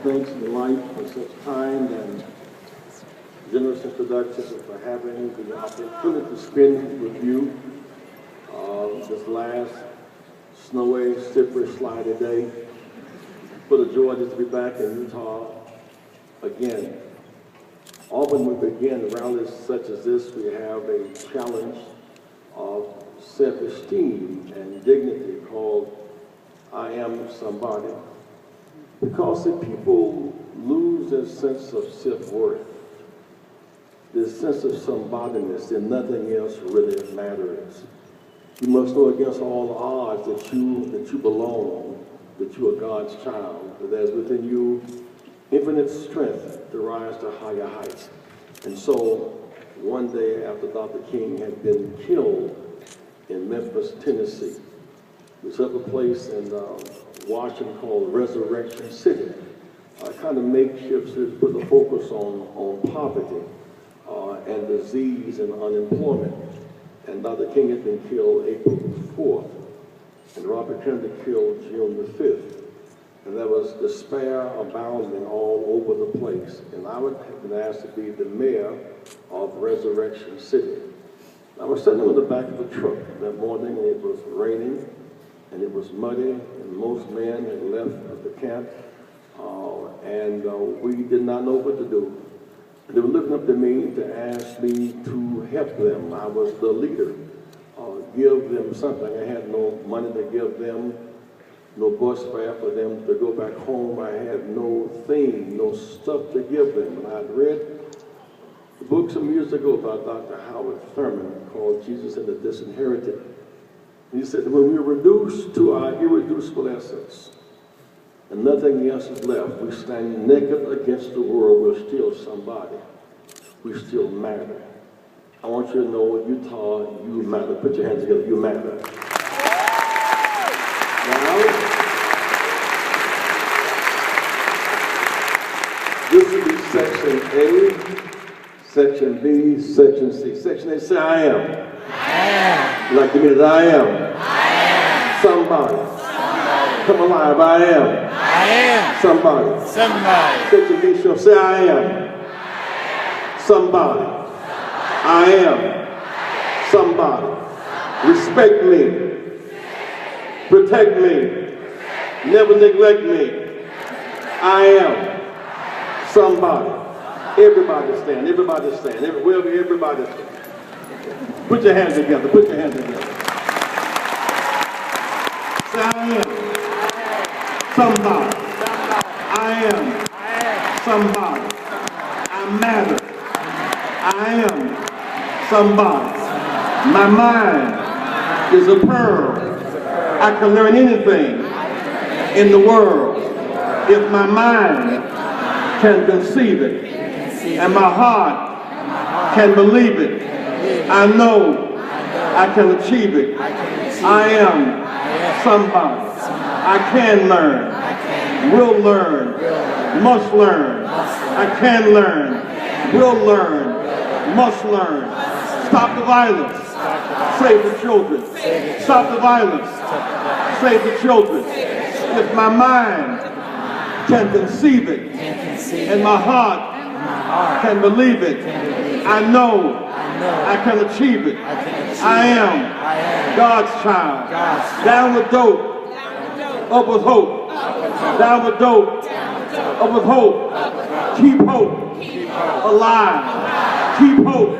thanks in life for such kind and generous introductions and for having the opportunity to spend with you this last snowy, slippery, slidey day. For the joy just to be back in Utah again. Often we begin rallies such as this, we have a challenge of self-esteem and dignity called I am somebody. Because if people lose their sense of self-worth, their sense of somebodyness, then nothing else really matters. You must know against all the odds that you belong, that you are God's child, that there's within you infinite strength to rise to higher heights. And so one day after Dr. King had been killed in Memphis, Tennessee, there's a place in Washington called Resurrection City. Kind of makeshift to put the focus on poverty and disease and unemployment. And Dr. King had been killed April 4th, and Robert Kennedy killed June the 5th. And there was despair abounding all over the place. And I had been asked to be the mayor of Resurrection City. I was sitting on the back of a truck that morning, and it was raining, and it was muddy, and most men had left the camp, and we did not know what to do. They were looking up to me to ask me to help them. I was the leader, give them something. I had no money to give them, no bus fare for them to go back home. I had no thing, no stuff to give them. And I'd read a book some years ago about Dr. Howard Thurman called Jesus and the Disinherited. And he said, when we're reduced to our irreducible essence and nothing else is left, we stand naked against the world, we're still somebody. We still matter. I want you to know, Utah, you matter. Put your hands together, you matter. Now, this will be section A, section B, section C. Section A, say I am. I am. You like to mean that I am? I am. Somebody. Come alive, I am. I am. Somebody. Somebody. Section B, shall say I am. Somebody. I am. Somebody. Respect me. Protect me. Never neglect me. I am. Somebody. Everybody stand. Everybody stand. Everybody stand. Put your hands together. Put your hands together. Say I am. Somebody. I am. Somebody. I matter. I am somebody. My mind is a pearl. I can learn anything in the world if my mind can conceive it and my heart can believe it. I know I can achieve it. I am somebody. I can learn, will learn, must learn. I can learn, will learn, must learn. Stop the violence. Save the children. Stop the violence. Save the children. If my mind can conceive it and my heart can believe it, I know I can achieve it. I am God's child. Down with dope, up with hope. Down with dope, up with hope. Keep hope alive. Keep hope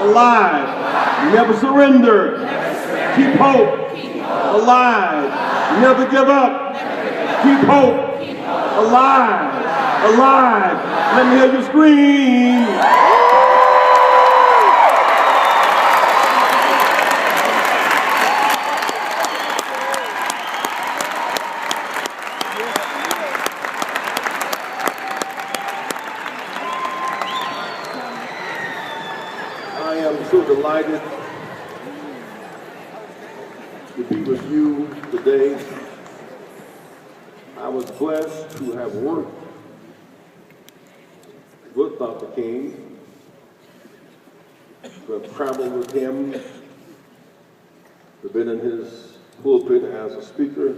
alive. Never surrender. Keep hope alive. Never give up. Keep hope alive. Alive. Let me hear you scream. So delighted to be with you today. I was blessed to have worked with Dr. King, to have traveled with him, to have been in his pulpit as a speaker,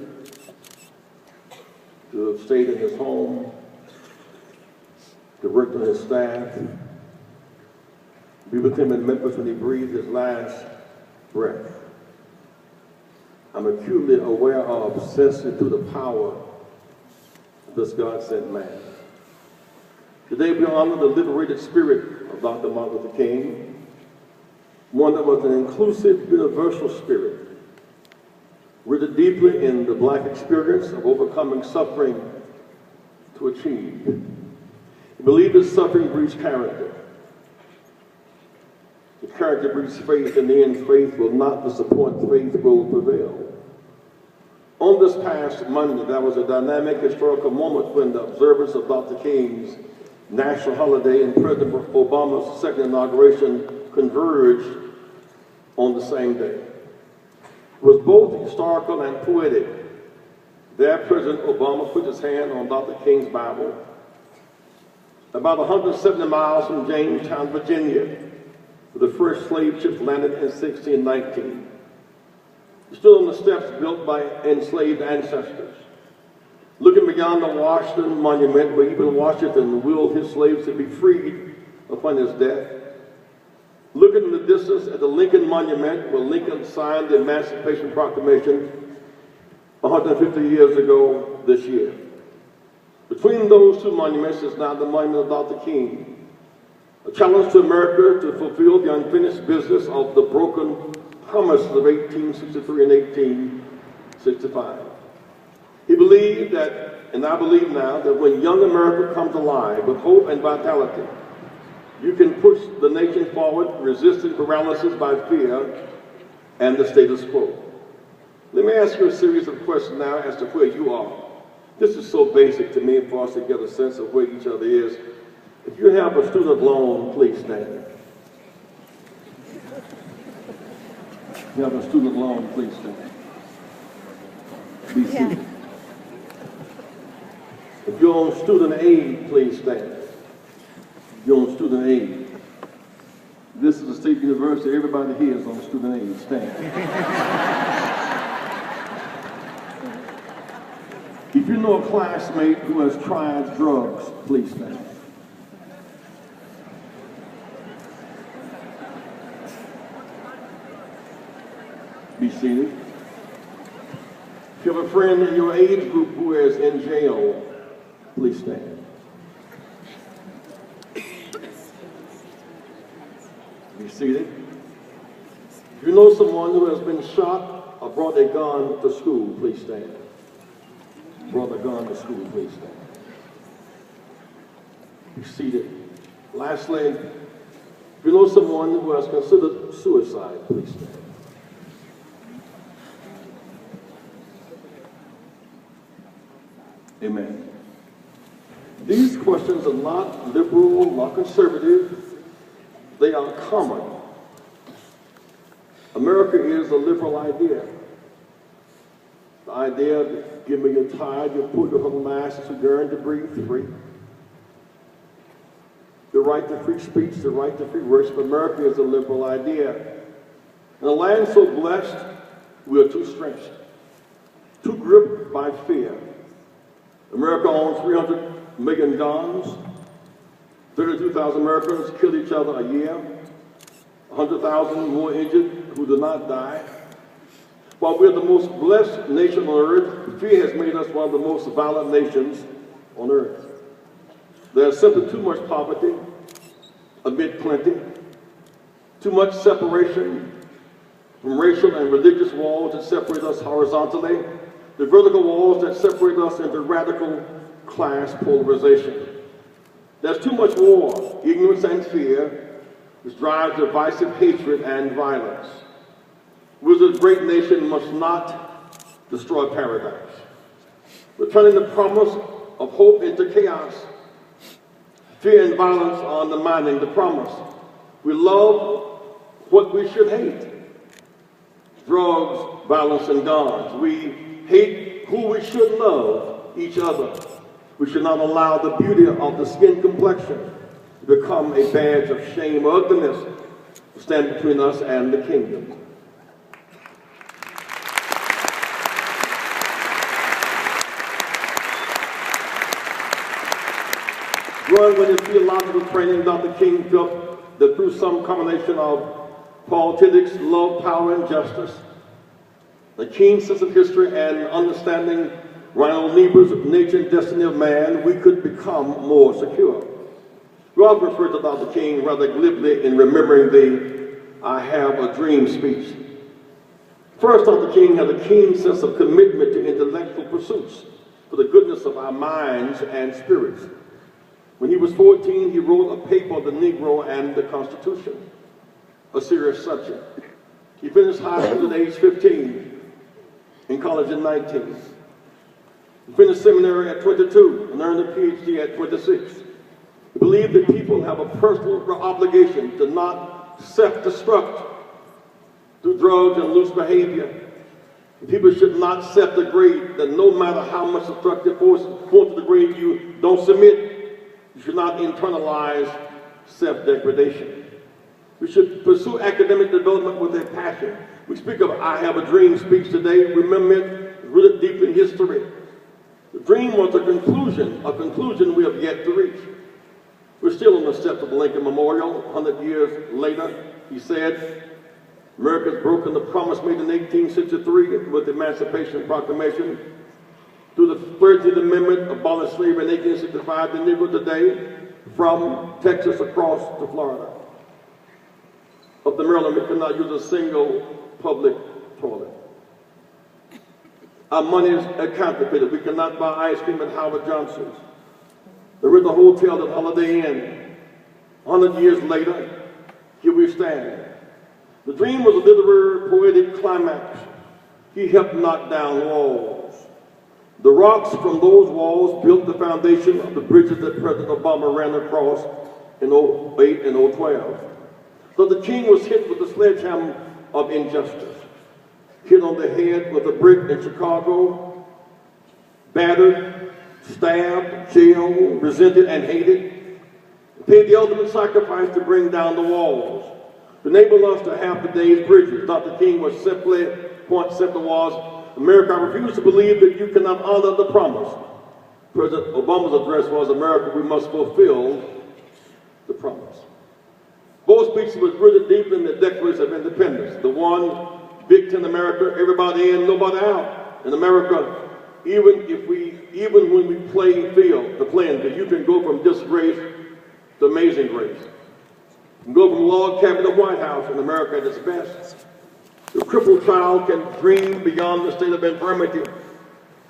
to have stayed in his home to work on his staff, be with him in Memphis when he breathed his last breath. I'm acutely aware of, sensitive to the power of this God-sent man. Today we honor the liberated spirit of Dr. Martin Luther King, one that was an inclusive, universal spirit, rooted deeply in the Black experience of overcoming suffering to achieve. He believed that suffering breeds character. The character breeds faith, and the end faith will not disappoint, faith will prevail. On this past Monday, that was a dynamic historical moment when the observance of Dr. King's national holiday and President Obama's second inauguration converged on the same day. It was both historical and poetic. There, President Obama put his hand on Dr. King's Bible. About 170 miles from Jamestown, Virginia, where the first slave ships landed in 1619. He stood on the steps built by enslaved ancestors, looking beyond the Washington Monument, where even Washington willed his slaves to be freed upon his death. Looking in the distance at the Lincoln Monument, where Lincoln signed the Emancipation Proclamation 150 years ago this year. Between those two monuments is now the monument of Dr. King, a challenge to America to fulfill the unfinished business of the broken promises of 1863 and 1865. He believed that, and I believe now, that when young America comes alive with hope and vitality, you can push the nation forward, resisting paralysis by fear and the status quo. Let me ask you a series of questions now as to where you are. This is so basic to me for us to get a sense of where each other is. If you have a student loan, please stand. If you have a student loan, please stand. Be seated. If you're on student aid, please stand. If you're on student aid. This is a state university. Everybody here is on student aid. Stand. If you know a classmate who has tried drugs, please stand. Be seated. If you have a friend in your age group who is in jail, please stand. Be seated. If you know someone who has been shot or brought a gun to school, please stand. Brought a gun to school, please stand. Be seated. Lastly, if you know someone who has considered suicide, please stand. Amen. These questions are not liberal, not conservative. They are common. America is a liberal idea. The idea that give me your tithe, you put your whole master to yearn to breathe free. The right to free speech, the right to free worship. America is a liberal idea. In a land so blessed, we are too stretched, too gripped by fear. America owns 300 million guns. 32,000 Americans kill each other a year. 100,000 more injured who do not die. While we're the most blessed nation on earth, fear has made us one of the most violent nations on earth. There's simply too much poverty amid plenty, too much separation from racial and religious walls that separate us horizontally, the vertical walls that separate us into radical class polarization. There's too much war, ignorance, and fear, which drives divisive hatred and violence. We as a great nation must not destroy paradise. We're turning the promise of hope into chaos. Fear and violence are undermining the promise. We love what we should hate. Drugs, violence, and guns. We hate who we should love, each other. We should not allow the beauty of the skin complexion to become a badge of shame or ugliness to stand between us and the kingdom. Joined with his theological training, Dr. King felt that through some combination of politics, love, power, and justice, a keen sense of history, and understanding Reinhold Niebuhr's nature and destiny of man, we could become more secure. We often refer to Dr. King rather glibly in remembering the "I have a dream" speech. First, Dr. King had a keen sense of commitment to intellectual pursuits for the goodness of our minds and spirits. When he was 14, he wrote a paper on the Negro and the Constitution, a serious subject. He finished high school at age 15, in college at 19. He finished seminary at 22 and earned a PhD at 26. He believed that people have a personal obligation to not self-destruct through drugs and loose behavior. People should not self-degrade, that no matter how much destructive forces want to degrade you, don't submit. You should not internalize self-degradation. We should pursue academic development with a passion. We speak of "I have a dream" speech today. Remember it, rooted deep in history. The dream was a conclusion we have yet to reach. We're still on the steps of the Lincoln Memorial. 100 years later, he said, America's broken the promise made in 1863 with the Emancipation Proclamation. Through the 13th Amendment, abolished slavery in 1865, the Negro today, from Texas across to Florida. Up to Maryland, we cannot use a single public toilet. Our money is counterfeited. We cannot buy ice cream at Howard Johnson's. There is a hotel at Holiday Inn. 100 years later, here we stand. The dream was a literary, poetic climax. He helped knock down walls. The rocks from those walls built the foundation of the bridges that President Obama ran across in 2008 and 2012. So the king was hit with the sledgehammer of injustice. Hit on the head with a brick in Chicago, battered, stabbed, jailed, resented, and hated. Paid the ultimate sacrifice to bring down the walls, to enable us to have today's bridges. Dr. King was point simply was, America, I refuse to believe that you cannot honor the promise. President Obama's address was, America, we must fulfill the promise. Both speeches was rooted deep in the Declaration of Independence. The one, Big Ten America, everybody in, nobody out. In America, even when we play the playing field, you can go from disgrace to amazing grace. You can go from log cabin to White House in America at its best. The crippled child can dream beyond the state of infirmity.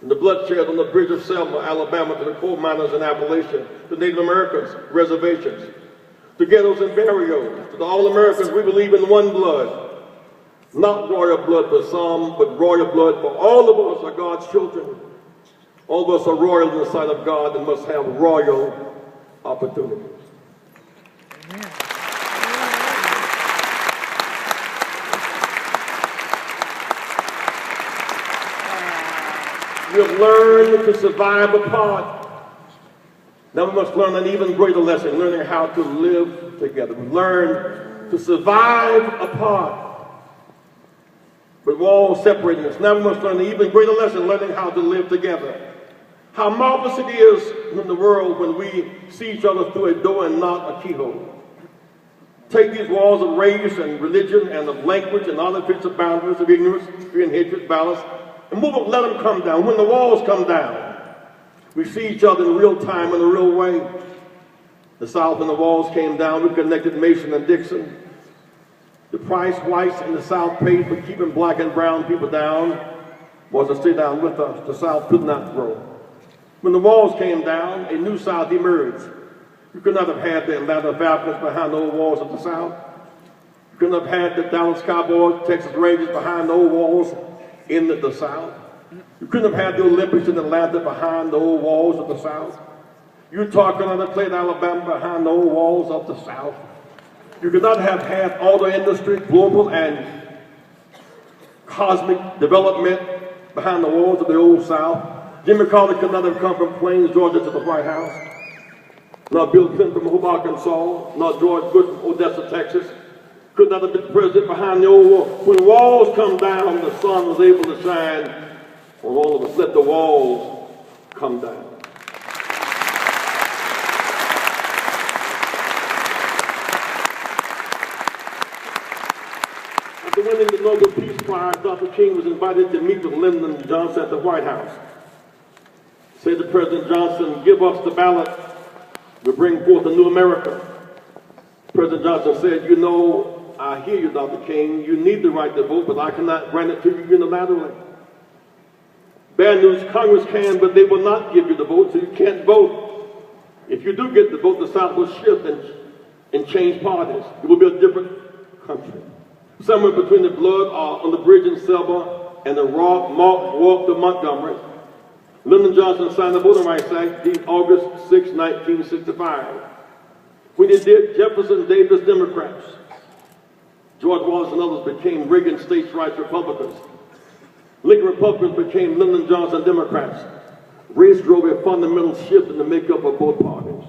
And the bloodshed on the bridge of Selma, Alabama, to the coal miners in Appalachia, to Native Americans, reservations, to ghettos and burials, to the All-Americans, we believe in one blood. Not royal blood for some, but royal blood for all of us are God's children. All of us are royal in the sight of God and must have royal opportunities. Amen. We have learned to survive apart. Now we must learn an even greater lesson, learning how to live together. We learn to survive apart, with walls separating us. Now we must learn an even greater lesson, learning how to live together. How marvelous it is in the world when we see each other through a door and not a keyhole. Take these walls of race and religion and of language and artificial boundaries of ignorance, fear and hatred, violence, and move up, let them come down. When the walls come down, we see each other in real time, in a real way. The South, when the walls came down, we connected Mason and Dixon. The price whites in the South paid for keeping black and brown people down was to stay down with us. The South could not grow. When the walls came down, a new South emerged. You could not have had the Atlanta Falcons behind the old walls of the South. You could not have had the Dallas Cowboys, Texas Rangers behind the old walls in the South. You couldn't have had the Olympics in Atlanta behind the old walls of the South. Utah could not have played Alabama behind the old walls of the South. You could not have had auto industry, global and cosmic development behind the walls of the old South. Jimmy Carter could not have come from Plains, Georgia to the White House. Not Bill Clinton from Hope, Arkansas. Not George Bush from Odessa, Texas. Could not have been the president behind the old wall. When walls come down, the sun was able to shine on all of us. Let the walls come down. Nobel Peace Prize, Dr. King was invited to meet with Lyndon Johnson at the White House. Said to President Johnson, "Give us the ballot. We'll bring forth a new America." President Johnson said, "You know, I hear you, Dr. King. You need the right to vote, but I cannot grant it to you unilaterally. Bad news, Congress can, but they will not give you the vote, so you can't vote. If you do get the vote, the South will shift and change parties. It will be a different country. Somewhere between the blood on the bridge in Selma and the walk to Montgomery, Lyndon Johnson signed the Voting Rights Act August 6, 1965. When he did, Jefferson Davis Democrats, George Wallace and others became Reagan States Rights Republicans. Lincoln Republicans became Lyndon Johnson Democrats. Race drove a fundamental shift in the makeup of both parties.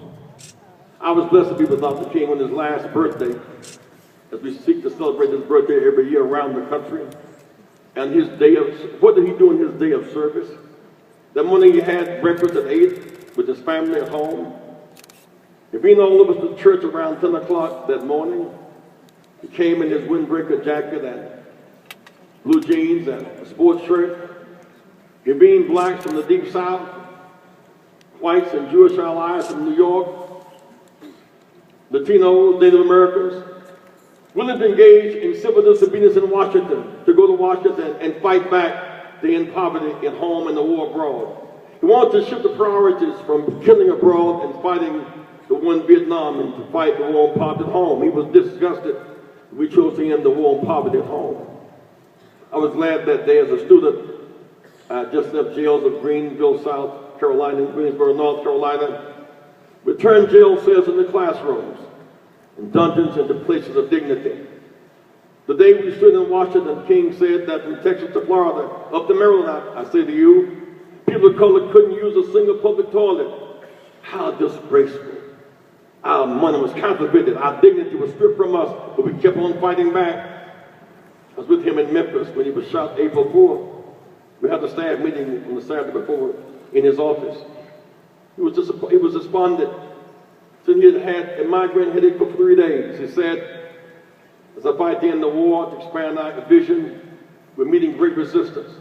I was blessed to be with Dr. King on his last birthday, as we seek to celebrate his birthday every year around the country. And his day of, what did he do in his day of service? That morning he had breakfast at 8 with his family at home. If he all of us to church around 10 o'clock that morning, he came in his windbreaker jacket and blue jeans and a sports shirt. He being blacks from the deep south, whites and Jewish allies from New York, Latinos, Native Americans, willing to engage in civil disobedience in Washington, to go to Washington and fight back the end poverty at home and the war abroad. He wanted to shift the priorities from killing abroad and fighting the war in Vietnam and to fight the war on poverty at home. He was disgusted we chose to end the war on poverty at home. I was glad that day as a student, I just left jails of Greenville, South Carolina, and Greensboro, North Carolina, returned jail cells into classrooms and dungeons into places of dignity. The day we stood in Washington, King said that from Texas to Florida, up to Maryland, I say to you, people of color couldn't use a single public toilet. How disgraceful. Our money was counterfeited. Our dignity was stripped from us, but we kept on fighting back. I was with him in Memphis when he was shot April 4th. We had a staff meeting on the Saturday before in his office. He was despondent. So he had had a migraine headache for 3 days. He said, as I fight to end the war, to expand our vision, we're meeting great resistance.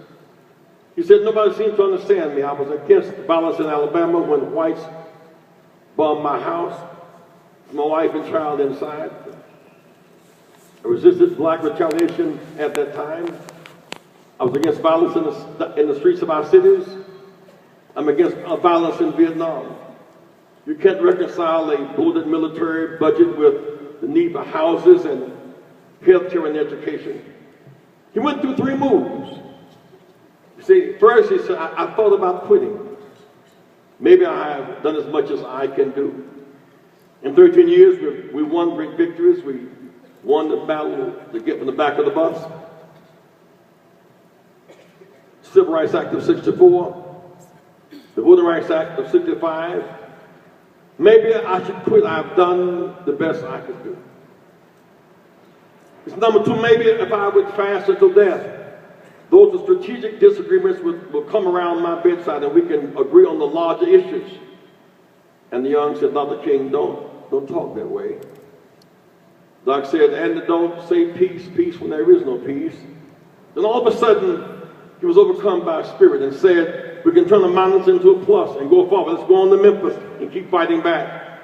He said, nobody seemed to understand me. I was against violence in Alabama when whites bombed my house, my wife and child inside. I resisted black retaliation at that time. I was against violence in the streets of our cities. I'm against violence in Vietnam. You can't reconcile a bloated military budget with the need for houses and health care and education. He went through 3 moves. You see, first he said, I thought about quitting. Maybe I have done as much as I can do. In 13 years, we won great victories. We won the battle to get from the back of the bus. Civil Rights Act of 64, the Voting Rights Act of 65. Maybe I should quit. I've done the best I could do. It's number 2, maybe if I would fast until death, those strategic disagreements will come around my bedside and we can agree on the larger issues. And the young said, Dr. King, don't talk that way. Doc said, and don't say peace when there is no peace. Then all of a sudden, he was overcome by a spirit and said, we can turn the mountains into a plus and go forward. Let's go on to Memphis and keep fighting back.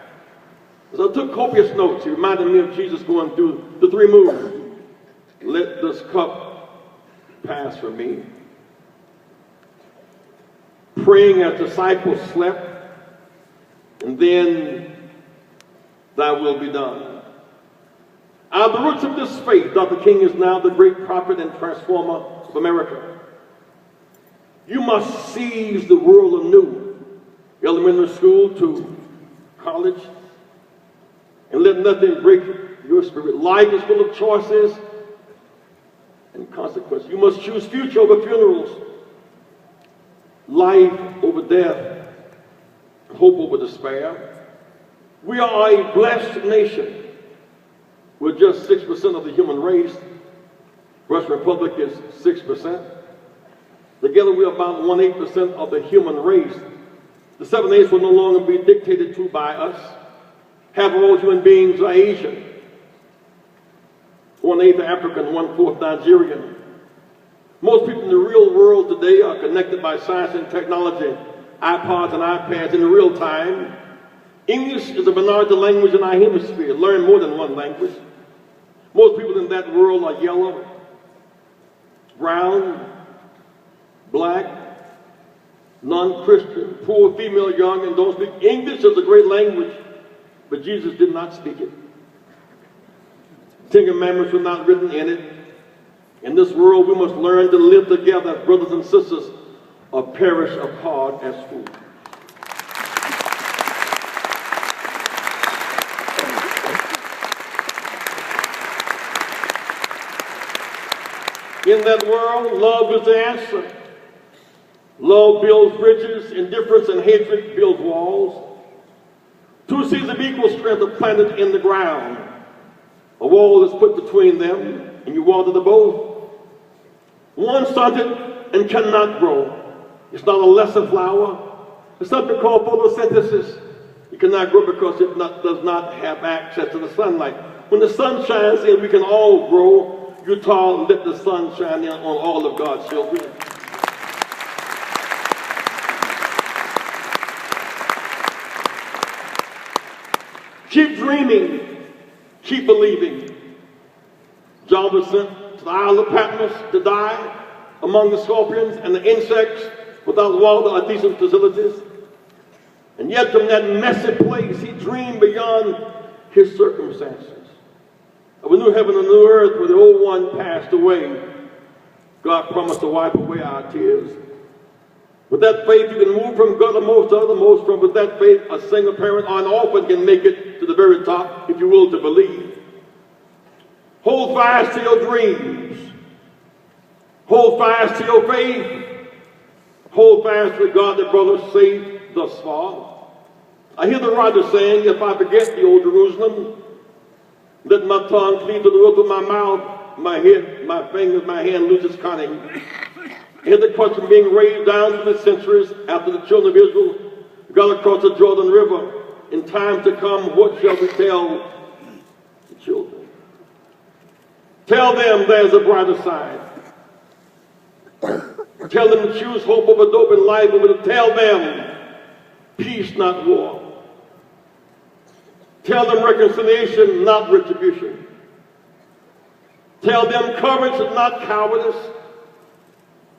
So I took copious notes. He reminded me of Jesus going through the 3 moves. Let this cup pass from me. Praying as disciples slept. And then thy will be done. Out of the roots of this faith, Dr. King is now the great prophet and transformer of America. You must seize the world anew, elementary school to college, and let nothing break your spirit. Life is full of choices and consequences. You must choose future over funerals, life over death, hope over despair. We are a blessed nation. We're just 6% of the human race. Russian Republic is 6%. Together we are about 1/8% of the human race. The 7/8 will no longer be dictated to by us. Half of all human beings are Asian. 1/8 African, 1/4 Nigerian. Most people in the real world today are connected by science and technology, iPods and iPads in real time. English is a minority language in our hemisphere. Learn more than one language. Most people in that world are yellow, brown, black, non-Christian, poor, female, young, and don't speak English is a great language, but Jesus did not speak it. 10 Commandments were not written in it. In this world, we must learn to live together as brothers and sisters or perish apart as fools. In that world, love is the answer. Love builds bridges, indifference and hatred builds walls. Two seeds of equal strength are planted in the ground. A wall is put between them, and you water the both. One stunted and cannot grow. It's not a lesser flower. It's something called photosynthesis. It cannot grow because it does not have access to the sunlight. When the sun shines in, we can all grow. Utah, let the sun shine in on all of God's children. Keep dreaming. Keep believing. John was sent to the Isle of Patmos to die among the scorpions and the insects without water or decent facilities. And yet from that messy place, he dreamed beyond his circumstances. Of a new heaven and a new earth where the old one passed away. God promised to wipe away our tears. With that faith, you can move from God to most othermost. From with that faith, a single parent or an orphan can make it to the very top if you will to believe. Hold fast to your dreams. Hold fast to your faith. Hold fast to the God that brought us safe thus far. I hear the writer saying, if I forget the old Jerusalem, let my tongue cleave to the roof of my mouth, my head, my fingers, my hand lose its cunning. I hear the question being raised down through the centuries after the children of Israel got across the Jordan River. In times to come, what shall we tell the children? Tell them there's a brighter side. Tell them to choose hope over dope in life, but tell them peace, not war. Tell them reconciliation, not retribution. Tell them courage, not cowardice.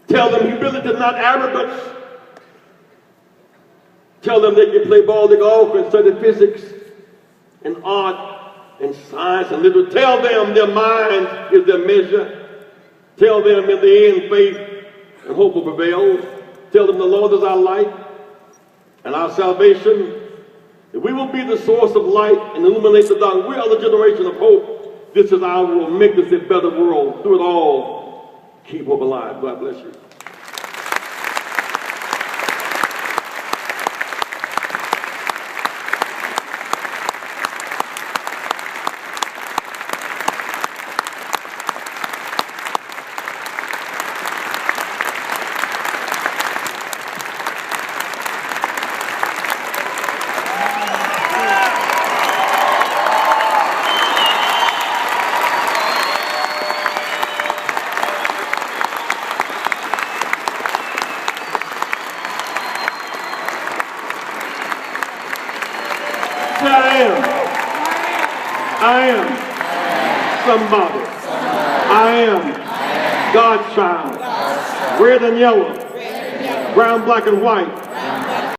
Tell them humility, not arrogance. Tell them they can play ball, they can all study physics and art and science and literature. Tell them their mind is their measure. Tell them in the end faith and hope will prevail. Tell them the Lord is our light and our salvation. If we will be the source of light and illuminate the dark, we are the generation of hope. This is our world. Make this a better world. Through it all, keep hope alive. God bless you. I am somebody. I am God's child. Red and yellow, brown, black, and white.